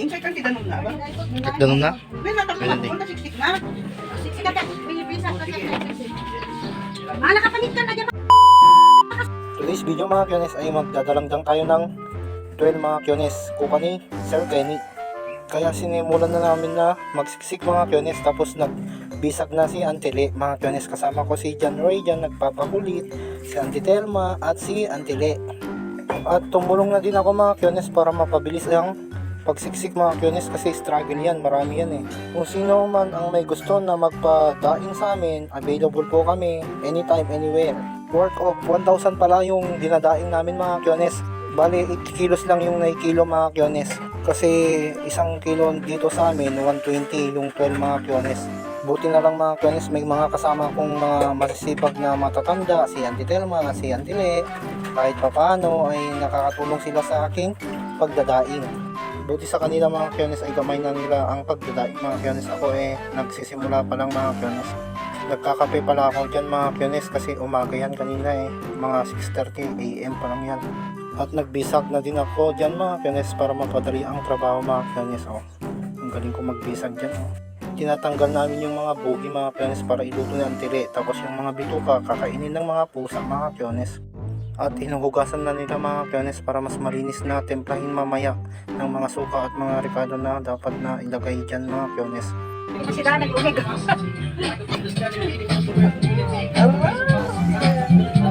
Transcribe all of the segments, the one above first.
Insay kan tinanong na ba? Ganun na? May natakot Pwede. ko na siksik na. Siksik ka, pinipisa ka. Mga nakapalit ka na dyan. Today's video mga kyones ay magdadalang tayo ng 12 mga kyones kuha ni Sir Kenny. Kaya sinimulan na namin na magsiksik mga kyones, tapos nagbisag na si Auntie Le mga kyones. Kasama ko si John Ray dyan nagpapakulit, si Auntie Telma at si Auntie Le. At tumulong na din ako mga kyones para mapabilis ang pagsiksik mga kyones, kasi struggle yan, marami yan eh. Kung sino man ang may gusto na magpadaing sa amin, available po kami anytime, anywhere. Worth of 1,000 pala yung dinadaing namin mga kyones. Bali 8 kilos lang yung naikilo mga kyones, kasi isang kilo dito sa amin 120 yung 12 mga kyones. Buti na lang mga kyones, may mga kasama kong mga masisipag na matatanda, si Auntie Telma, si Auntie Le. Kahit papaano ay nakakatulong sila sa aking pagdadaing. Buti sa kanila mga kyones ay gamay na nila ang pagdadaing mga kyones. Ako nagsisimula pa lang mga kyones. Nagkakape pala ako dyan mga kyones, kasi umaga yan kanina mga 6:30 AM pa lang yan. At nagbisag na din ako dyan mga kyones para mapadali ang trabaho mga kyones. Ang galing ko magbisag dyan. Tinatanggal namin yung mga bugi mga kyones para iluto ng tire. Tapos yung mga bituka kakainin ng mga pusa mga kyones. At hinuhugasan na nila mga kyones para mas malinis na templahin mamaya ng mga suka at mga ricado na dapat na ilagay dyan mga kyones. Sila nag-unig.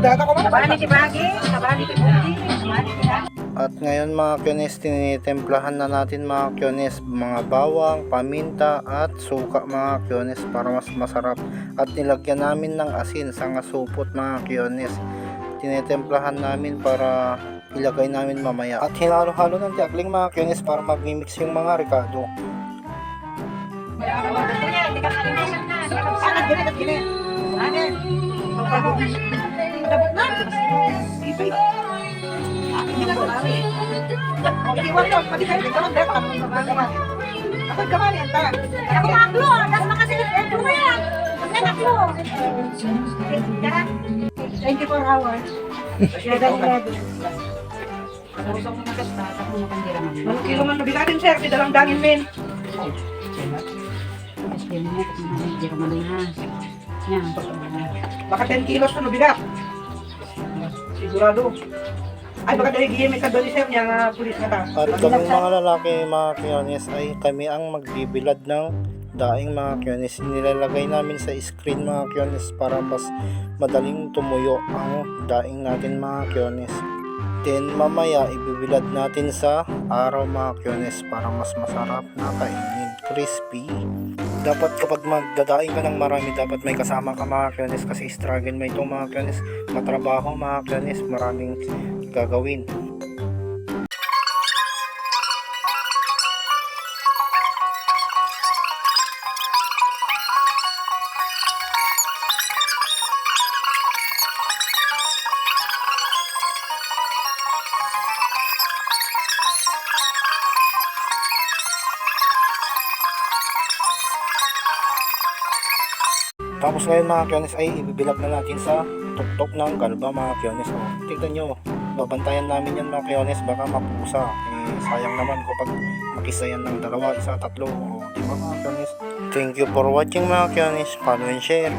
Data ko ba? Kabali ti Bagi, kabali ti Buti, kabali ti Dati. At ngayon mga kyones, tinitemplahan na natin mga kyones, mga bawang, paminta at suka mga kyones para mas masarap. At nilagyan namin ng asin sa ngasupot mga kyones. Tinitemplahan namin para ilagay namin mamaya. At hinalo-halo ng tiakling mga kyones para mag-mix yung mga ricado. Kuya, hindi ka kalimutan na. Ano gini ka gini? Ano? Dabot na. Ipay. Hindi na kumari. Iwan ko, pati kayo dito lang dapat ako magkamali. Ako kamali ang tayo. Ako maklo, das makasilip ko yan. Nakaklo. 24 hours. Usap mo na kasta, sa kung makandira man. Ano kilo man mabigatin sir, dalang dangin men. Hindi mo kung makandira man ha. Yan. Baka 10 kilos na mabigat. Sigurado. Ay baka dahil giyan may kadali sir niya nga pulis na ta. At kami mga lalaki mga kyones ay kami ang magbibilad ng daing mga kyones. Nilalagay namin sa screen mga kyones para mas madaling tumuyo ang daing natin mga kyones. Then mamaya ibibilad natin sa araw mga kyones para mas masarap na kainin, crispy. Dapat kapag magdadaing ka ng marami, dapat may kasama ka mga kyones, kasi struggle mo ito mga kyones. Matrabaho mga kyones, maraming gagawin. Tapos ngayon mga kyones ay ibibilad na natin sa tuktok ng galba mga kyones. Tignan nyo, babantayan namin yan mga kyones, baka mapusa. Sayang naman kapag makisa yan ng dalawa, isa, tatlo. Diba mga kyones? Thank you for watching mga kyones. Follow and share.